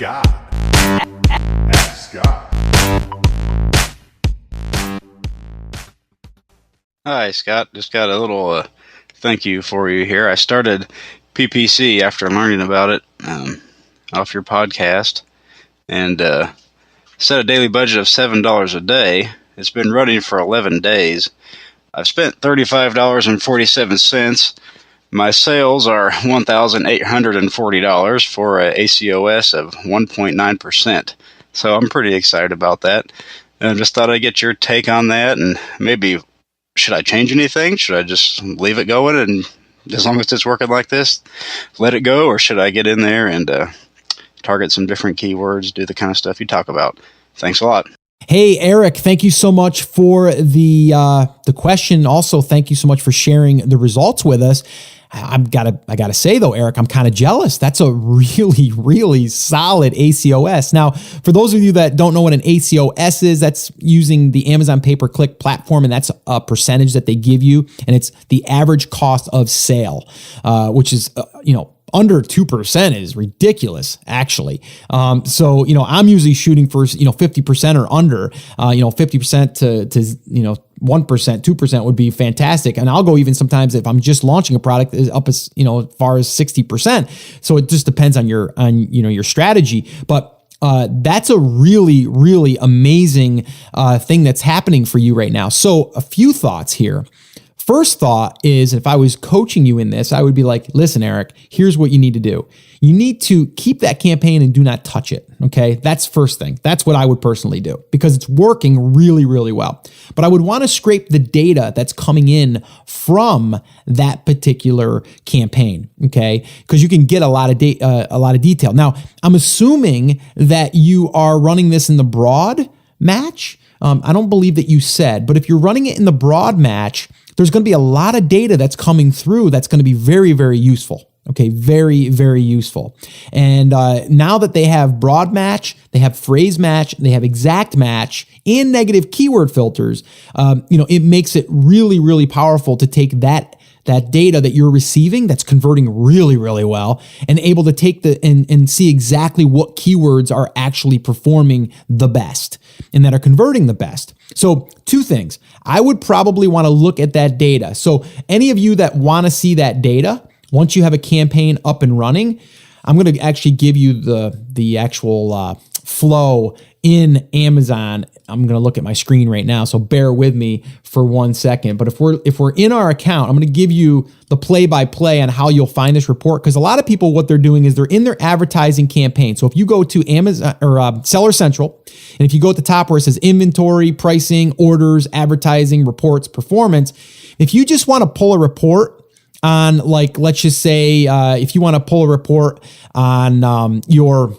God. Ask God. Hi, Scott. Just got a little thank you for you here. I started PPC after learning about it off your podcast, and set a daily budget of $7 a day. It's been running for 11 days. I've spent $35.47. My sales are $1,840 for a ACOS of 1.9%. So I'm pretty excited about that. And I just thought I'd get your take on that, and maybe should I change anything? Should I just leave it going, and as long as it's working like this, let it go, or should I get in there and target some different keywords, do the kind of stuff you talk about? Thanks a lot. Hey, Eric, thank you so much for the question. Also, thank you so much for sharing the results with us. I gotta say though, Eric, I'm kind of jealous. That's a really, really solid ACOS. Now, for those of you that don't know what an ACOS is, that's using the Amazon pay-per-click platform, and that's a percentage that they give you, and it's the average cost of sale, which is under 2% is ridiculous, actually. So, I'm usually shooting for, 50% or under, 50% to 1%, 2% would be fantastic. And I'll go even sometimes if I'm just launching a product up as, as far as 60%. So it just depends on your strategy. But that's a really, really amazing thing that's happening for you right now. So a few thoughts here. First thought is, if I was coaching you in this, I would be like, listen, Eric, here's what you need to do. You need to keep that campaign and do not touch it, okay? That's first thing. That's what I would personally do because it's working really, really well. But I would want to scrape the data that's coming in from that particular campaign, okay? Because you can get a lot of detail. Now, I'm assuming that you are running this in the broad match. I don't believe that you said, but if you're running it in the broad match, there's going to be a lot of data that's coming through that's going to be very, very useful. Okay, very, very useful. And now that they have broad match, they have phrase match, they have exact match, and negative keyword filters, it makes it really, really powerful to take that data that you're receiving that's converting really, really well, and able to take and see exactly what keywords are actually performing the best and that are converting the best. So two things. I would probably want to look at that data. So any of you that want to see that data, once you have a campaign up and running, I'm going to actually give you the actual flow in Amazon. I'm going to look at my screen right now, so bear with me for 1 second. But if we're in our account, I'm going to give you the play-by-play on how you'll find this report, because a lot of people, what they're doing is they're in their advertising campaign. So if you go to Amazon or Seller Central, and if you go at the top where it says inventory, pricing, orders, advertising, reports, performance, if you just want to pull a report on, like, let's just say, if you want to pull a report on your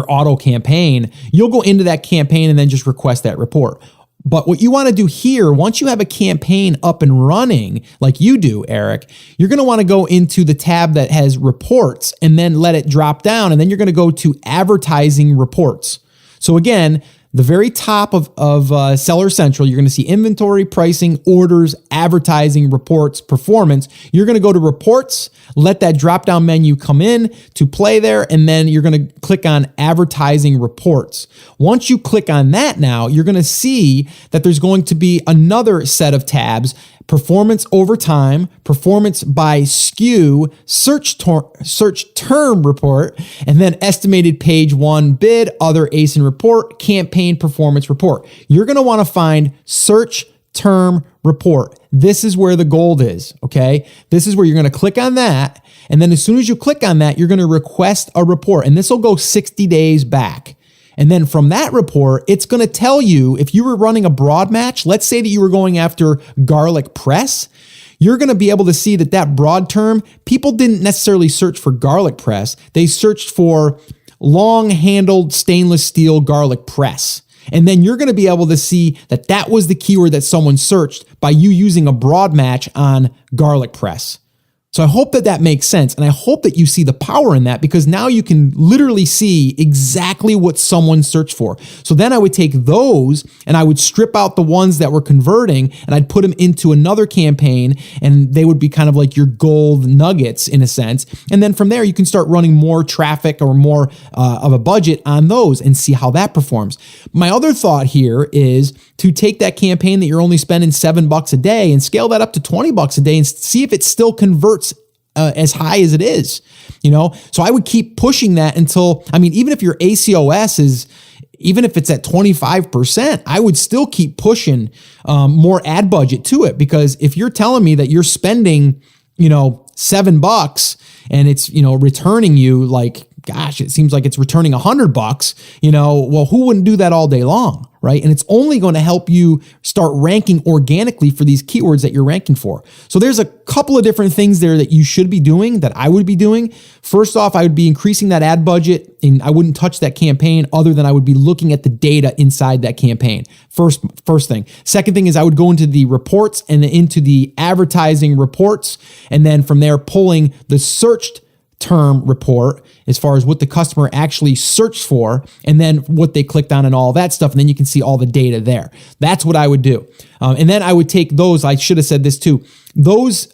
auto campaign, you'll go into that campaign and then just request that report. But what you want to do here, once you have a campaign up and running, like you do, Eric, you're going to want to go into the tab that has reports and then let it drop down. And then you're going to go to advertising reports. So again, the very top of Seller Central, you're going to see inventory, pricing, orders, advertising, reports, performance. You're going to go to reports, let that drop-down menu come in to play there, and then you're going to click on advertising reports. Once you click on that now, you're going to see that there's going to be another set of tabs: performance over time, performance by SKU, search term report, and then estimated page one bid, other ASIN report, campaign performance report. You're going to want to find search term report. This is where the gold is, okay? This is where you're going to click on that, and then as soon as you click on that, you're going to request a report, and this will go 60 days back. And then from that report, it's going to tell you if you were running a broad match. Let's say that you were going after garlic press. You're going to be able to see that broad term, people didn't necessarily search for garlic press. They searched for long-handled stainless steel garlic press. And then you're going to be able to see that was the keyword that someone searched by you using a broad match on garlic press. So I hope that that makes sense. And I hope that you see the power in that, because now you can literally see exactly what someone searched for. So then I would take those and I would strip out the ones that were converting and I'd put them into another campaign, and they would be kind of like your gold nuggets in a sense. And then from there, you can start running more traffic or more of a budget on those and see how that performs. My other thought here is to take that campaign that you're only spending $7 a day and scale that up to $20 a day and see if it still converts as high as it is, So I would keep pushing that until, even if your ACOS is, even if it's at 25%, I would still keep pushing more ad budget to it, because if you're telling me that you're spending, $7 and it's, returning you like, gosh, it seems like it's returning $100, well, who wouldn't do that all day long, right? And it's only going to help you start ranking organically for these keywords that you're ranking for. So there's a couple of different things there that you should be doing, that I would be doing. First off, I would be increasing that ad budget, and I wouldn't touch that campaign other than I would be looking at the data inside that campaign. First thing. Second thing is I would go into the reports and into the advertising reports, and then from there pulling the searched term report as far as what the customer actually searched for, and then what they clicked on and all that stuff. And then you can see all the data there. That's what I would do. And then I would take those, I should have said this too, those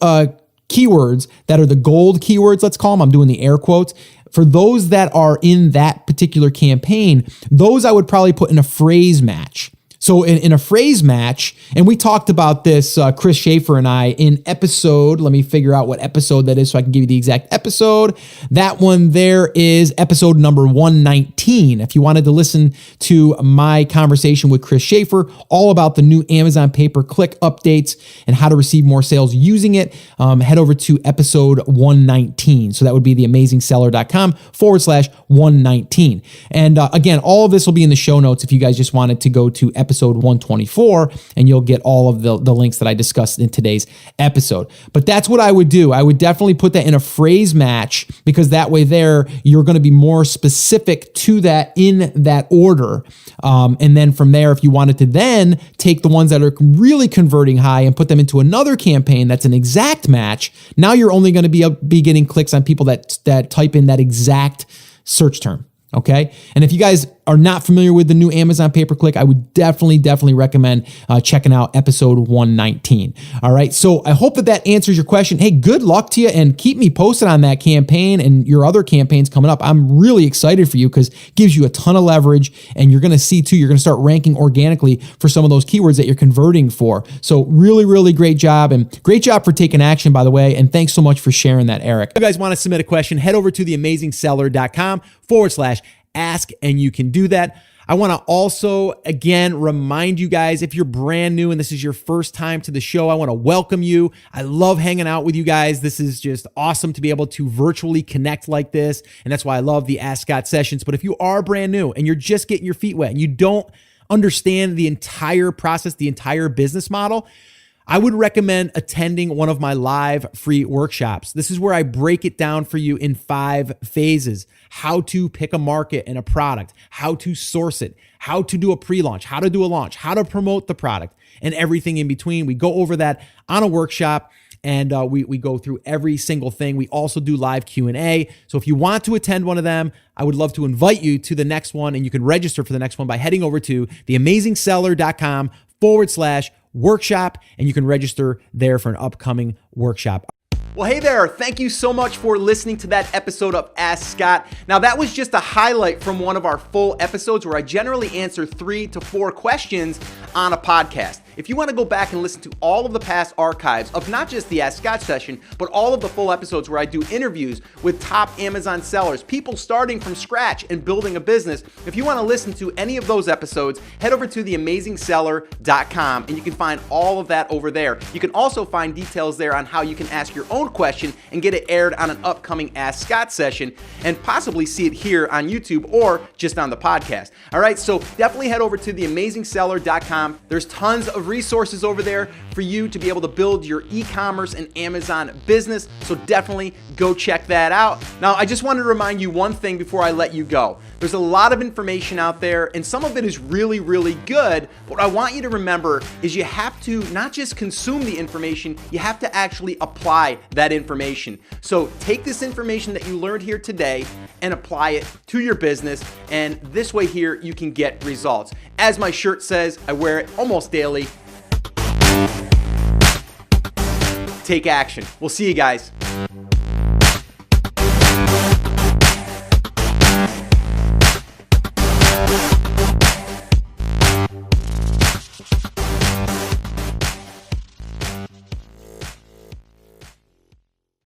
keywords that are the gold keywords, let's call them, I'm doing the air quotes, for those that are in that particular campaign, those I would probably put in a phrase match. So in a phrase match, and we talked about this, Chris Schaefer and I, in episode, let me figure out what episode that is so I can give you the exact episode. That one there is episode number 119. If you wanted to listen to my conversation with Chris Schaefer, all about the new Amazon pay-per-click updates and how to receive more sales using it, head over to episode 119. So that would be theamazingseller.com/119. And again, all of this will be in the show notes if you guys just wanted to go to episode 124, and you'll get all of the links that I discussed in today's episode. But that's what I would do. I would definitely put that in a phrase match, because that way there, you're going to be more specific to that in that order. And then from there, if you wanted to then take the ones that are really converting high and put them into another campaign that's an exact match, now you're only going to be getting clicks on people that type in that exact search term. Okay. And if you guys are not familiar with the new Amazon pay-per-click, I would definitely recommend checking out episode 119. All right. So I hope that answers your question. Hey, good luck to you, and keep me posted on that campaign and your other campaigns coming up. I'm really excited for you, because it gives you a ton of leverage, and you're going to see too, you're going to start ranking organically for some of those keywords that you're converting for. So really great job, and great job for taking action, by the way. And thanks so much for sharing that, Eric. If you guys want to submit a question, head over to theamazingseller.com/ask, and you can do that. I want to also, again, remind you guys, if you're brand new and this is your first time to the show, I want to welcome you. I love hanging out with you guys. This is just awesome to be able to virtually connect like this, and that's why I love the Ask Scott sessions. But if you are brand new and you're just getting your feet wet and you don't understand the entire process, the entire business model, I would recommend attending one of my live free workshops. This is where I break it down for you in 5 phases: how to pick a market and a product, how to source it, how to do a pre-launch, how to do a launch, how to promote the product, and everything in between. We go over that on a workshop, and we go through every single thing. We also do live Q&A. So if you want to attend one of them, I would love to invite you to the next one, and you can register for the next one by heading over to theamazingseller.com/workshop, and you can register there for an upcoming workshop. Well, hey there. Thank you so much for listening to that episode of Ask Scott. Now, that was just a highlight from one of our full episodes where I generally answer 3 to 4 questions on a podcast. If you want to go back and listen to all of the past archives of not just the Ask Scott session, but all of the full episodes where I do interviews with top Amazon sellers, people starting from scratch and building a business, if you want to listen to any of those episodes, head over to theamazingseller.com, and you can find all of that over there. You can also find details there on how you can ask your own question and get it aired on an upcoming Ask Scott session, and possibly see it here on YouTube or just on the podcast. All right, so definitely head over to theamazingseller.com. There's tons of of resources over there for you to be able to build your e-commerce and Amazon business. So definitely go check that out. Now, I just wanted to remind you one thing before I let you go. There's a lot of information out there, and some of it is really, really good. But what I want you to remember is you have to not just consume the information, you have to actually apply that information. So take this information that you learned here today and apply it to your business. And this way here, you can get results. As my shirt says, I wear it almost daily. Take action. We'll see you guys.